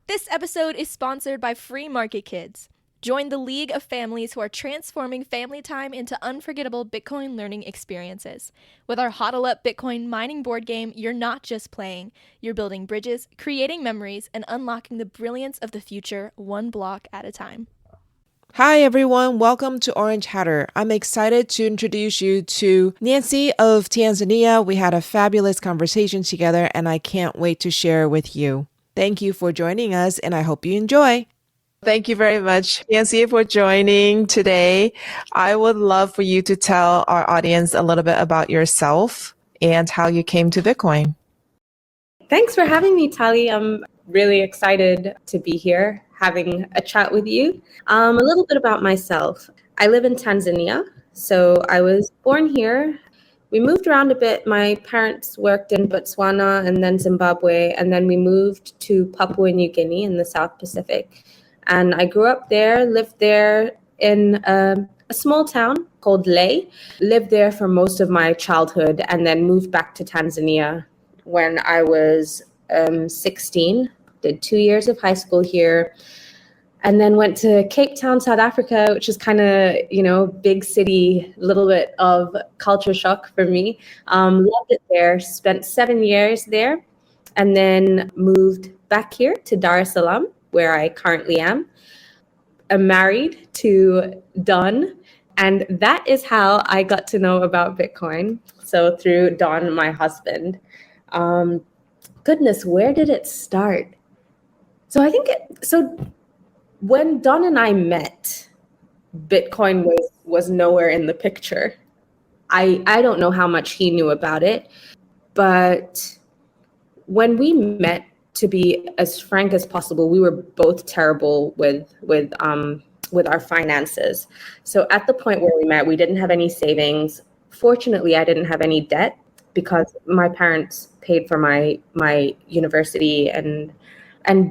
This episode is sponsored by Free Market Kids. Join the league of families who are transforming family time into unforgettable Bitcoin learning experiences. With our HODL Up Bitcoin mining board game, you're not just playing, you're building bridges, creating memories, and unlocking the brilliance of the future one block at a time. Hi everyone, welcome to Orange Hatter. I'm excited to introduce you to Nancy of Tanzania. We had a fabulous conversation together and I can't wait to share with you. Thank you for joining us and I hope you enjoy. Thank you very much, Nancy, for joining today. I would love for you to tell our audience a little bit about yourself and how you came to Bitcoin. Thanks for having me, Tali. I'm really excited to be here having a chat with you. A little bit about myself. I live in Tanzania, so I was born here. We moved around a bit. My parents worked in Botswana and then Zimbabwe, and then we moved to Papua New Guinea in the South Pacific. And I grew up there, lived there in a small town called Ley, lived there for most of my childhood, and then moved back to Tanzania when I was 16, did 2 years of high school here, and then went to Cape Town, South Africa, which is kind of, big city, little bit of culture shock for me. Loved it there, spent 7 years there, and then moved back here to Dar es Salaam, where I currently am. I'm married to Don, and that is how I got to know about Bitcoin. So through Don, my husband. Goodness, where did it start? So when Don and I met, Bitcoin was nowhere in the picture. I don't know how much he knew about it, but when we met, to be as frank as possible, we were both terrible with our finances. So at the point where we met, we didn't have any savings. Fortunately, I didn't have any debt because my parents paid for my university, and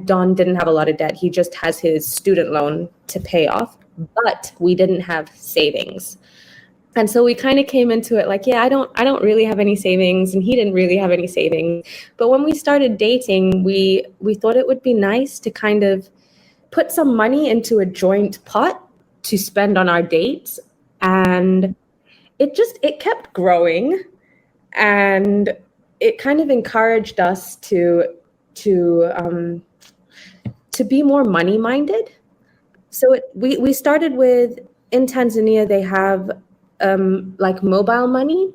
Don didn't have a lot of debt. He just has his student loan to pay off, but we didn't have savings. And so we kind of came into it like, yeah, I don't really have any savings, and he didn't really have any savings. But when we started dating, we thought it would be nice to kind of put some money into a joint pot to spend on our dates. And it kept growing, and it kind of encouraged us to be more money minded. So we started with, in Tanzania, they have like mobile money.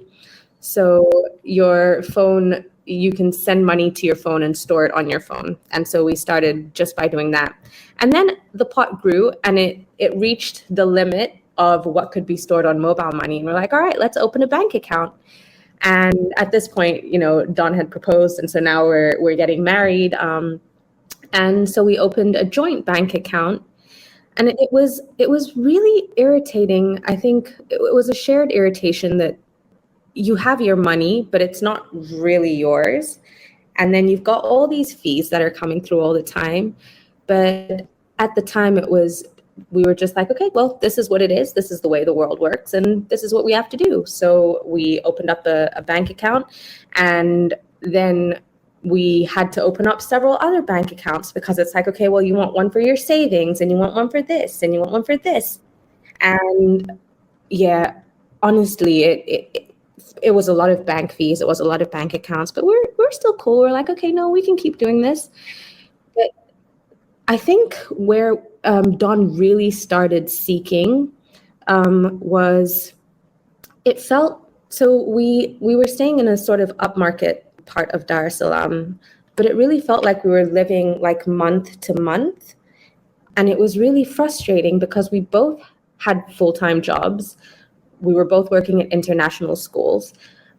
So your phone, you can send money to your phone and store it on your phone. And so we started just by doing that. And then the pot grew, and it reached the limit of what could be stored on mobile money. And we're like, all right, let's open a bank account. And at this point, Don had proposed, and so now we're getting married. And so we opened a joint bank account. And it was really irritating. I think it was a shared irritation that you have your money, but it's not really yours. And then you've got all these fees that are coming through all the time. But at the time, we were just like, okay, well, this is what it is. This is the way the world works, and this is what we have to do. So we opened up a bank account, and then we had to open up several other bank accounts because it's like, okay, well, you want one for your savings, and you want one for this, and you want one for this. And yeah, honestly, it was a lot of bank fees. It was a lot of bank accounts, but we're still cool. We're like, okay, no, we can keep doing this. But I think where Don really started seeking was, it felt, so we were staying in a sort of upmarket part of Dar es Salaam, but it really felt like we were living like month to month. And it was really frustrating because we both had full-time jobs. We were both working at international schools,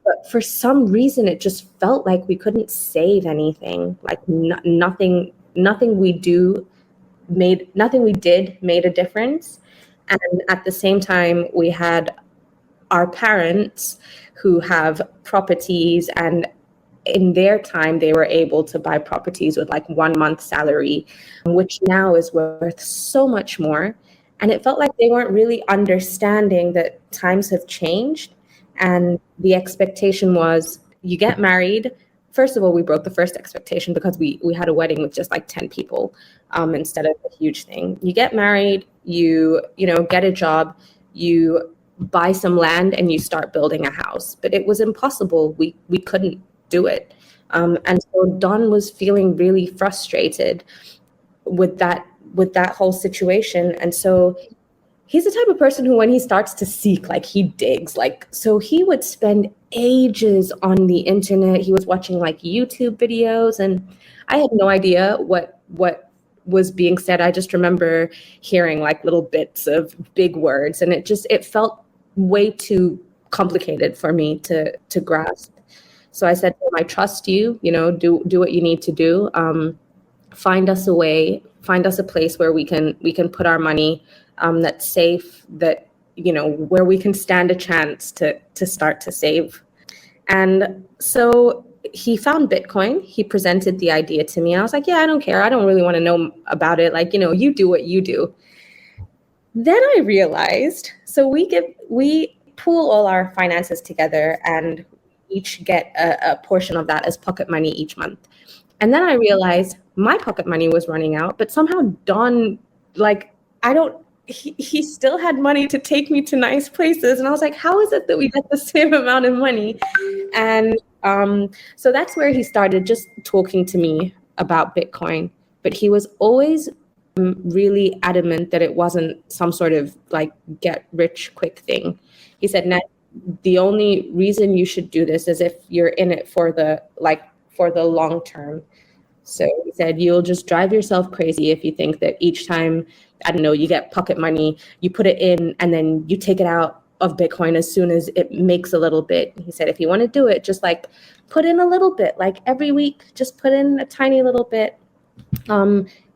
but for some reason, it just felt like we couldn't save anything. Like nothing we did made a difference. And at the same time, we had our parents who have properties, and in their time, they were able to buy properties with like 1 month salary, which now is worth so much more. And it felt like they weren't really understanding that times have changed. And the expectation was, you get married, first of all, we broke the first expectation because we had a wedding with just like 10 people instead of a huge thing. You get married, you get a job, you buy some land and you start building a house. But it was impossible. We couldn't do it. And so Don was feeling really frustrated with that whole situation. And so he's the type of person who, when he starts to seek, like he digs, like, so he would spend ages on the internet. He was watching like YouTube videos, and I had no idea what was being said. I just remember hearing like little bits of big words, and it felt way too complicated for me to grasp. So I said to him, I trust you, do what you need to do. Find us a way, find us a place where we can put our money that's safe, that where we can stand a chance to start to save. And so he found Bitcoin. He presented the idea to me. I was like, yeah, I don't care. I don't really want to know about it. Like, you do what you do. Then I realized, so we pool all our finances together and each get a portion of that as pocket money each month. And then I realized my pocket money was running out, but somehow Don, like, he still had money to take me to nice places. And I was like, how is it that we get the same amount of money? And so that's where he started just talking to me about Bitcoin. But he was always really adamant that it wasn't some sort of like get rich quick thing. He said, Nat, the only reason you should do this is if you're in it for the long term. So he said, you'll just drive yourself crazy if you think that each time, I don't know, you get pocket money, you put it in and then you take it out of Bitcoin as soon as it makes a little bit. He said, if you want to do it, just like put in a little bit, like every week, just put in a tiny little bit.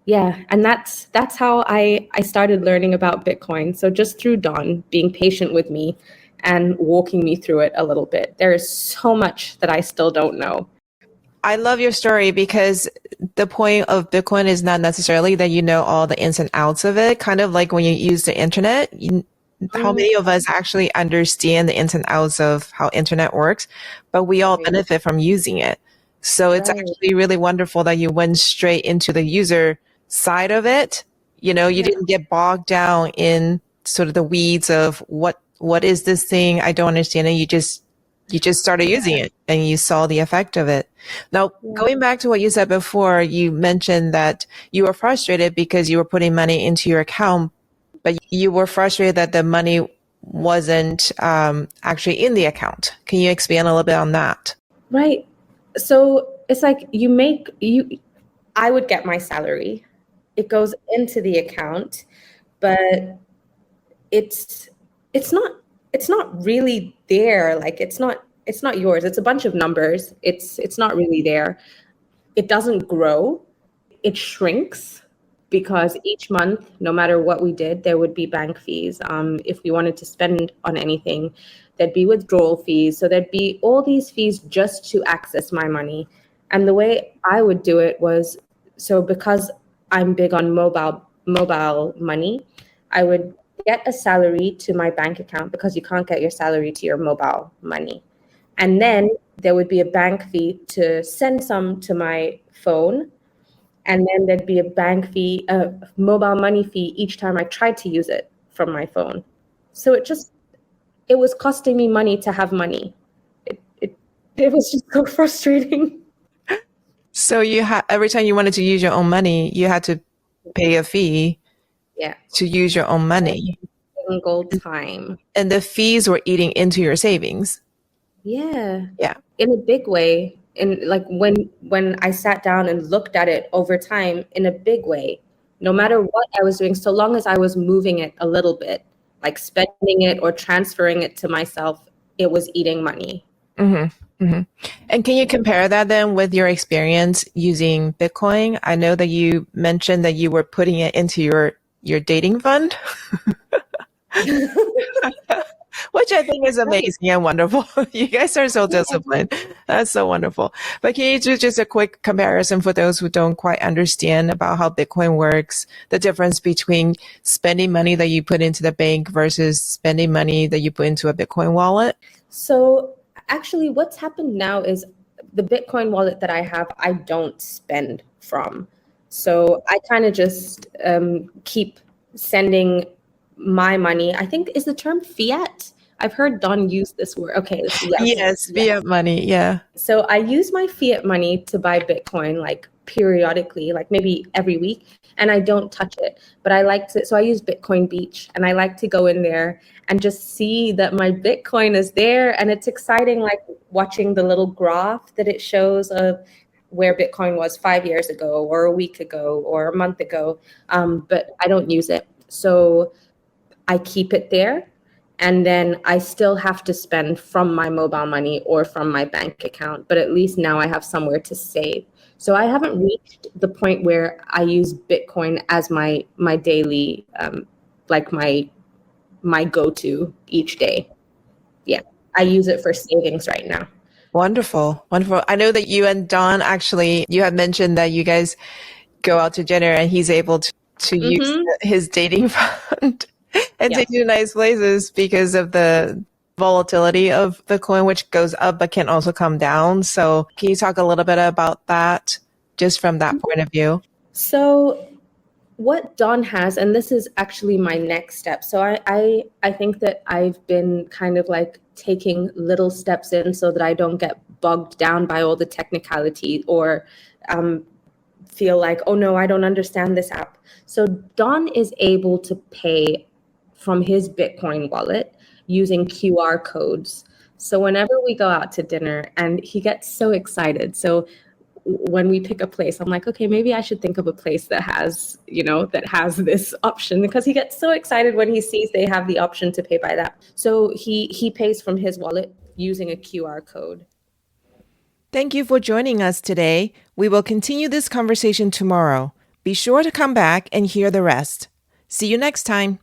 Yeah, and that's how I started learning about Bitcoin. So just through Don being patient with me and walking me through it a little bit. There is so much that I still don't know. I love your story because the point of Bitcoin is not necessarily that you know all the ins and outs of it. Kind of like when you use the internet, how many of us actually understand the ins and outs of how internet works, but we all benefit from using it. So it's actually really wonderful that you went straight into the user side of it. You didn't get bogged down in sort of the weeds of what is this thing? I don't understand it. You just started using it and you saw the effect of it. Now, going back to what you said before, you mentioned that you were frustrated because you were putting money into your account, but you were frustrated that the money wasn't actually in the account. Can you expand a little bit on that? Right. So it's like I would get my salary. It goes into the account, but it's not really there. Like it's not yours. It's a bunch of numbers. It's not really there. It doesn't grow. It shrinks because each month, no matter what we did, there would be bank fees. If we wanted to spend on anything, there'd be withdrawal fees. So there'd be all these fees just to access my money. And the way I would do it was, so because I'm big on mobile money, I would get a salary to my bank account because you can't get your salary to your mobile money. And then there would be a bank fee to send some to my phone. And then there'd be a bank fee, a mobile money fee each time I tried to use it from my phone. So it was costing me money to have money. It was just so frustrating. So every time you wanted to use your own money, you had to pay a fee to use your own money. Every single time. And the fees were eating into your savings. Yeah. Yeah. In a big way. And like when I sat down and looked at it over time, in a big way, no matter what I was doing, so long as I was moving it a little bit, like spending it or transferring it to myself, it was eating money. Mm-hmm. Mm-hmm. And can you compare that then with your experience using Bitcoin? I know that you mentioned that you were putting it into your dating fund, which I think is amazing and wonderful. You guys are so disciplined. That's so wonderful. But can you do just a quick comparison for those who don't quite understand about how Bitcoin works, the difference between spending money that you put into the bank versus spending money that you put into a Bitcoin wallet? So actually what's happened now is the Bitcoin wallet that I have, I don't spend from. So I kind of just keep sending my money. I think is the term fiat. I've heard Don use this word. Okay, yeah, Yes, yeah. fiat money. Yeah. So I use my fiat money to buy Bitcoin like periodically, like maybe every week, and I don't touch it. But I like to, so I use Bitcoin Beach, and I like to go in there and just see that my Bitcoin is there. And it's exciting, like watching the little graph that it shows of where Bitcoin was 5 years ago, or a week ago, or a month ago. But I don't use it. So I keep it there. And then I still have to spend from my mobile money or from my bank account. But at least now I have somewhere to save. So I haven't reached the point where I use Bitcoin as my daily, like my go-to each day. Yeah, I use it for savings right now. Wonderful. Wonderful. I know that you and Don actually, you had mentioned that you guys go out to dinner and he's able to use Mm-hmm. his dating fund and Yeah. take you to nice places because of the volatility of the coin, which goes up but can also come down. So can you talk a little bit about that just from that point of view? So what Don has, and this is actually my next step. So I think that I've been kind of like taking little steps in so that I don't get bogged down by all the technicality or feel like, oh no, I don't understand this app. So Don is able to pay from his Bitcoin wallet using QR codes. So whenever we go out to dinner, and he gets so excited. So when we pick a place, I'm like, okay, maybe I should think of a place that has, that has this option, because he gets so excited when he sees they have the option to pay by that. So he pays from his wallet using a QR code. Thank you for joining us today. We will continue this conversation tomorrow. Be sure to come back and hear the rest. See you next time.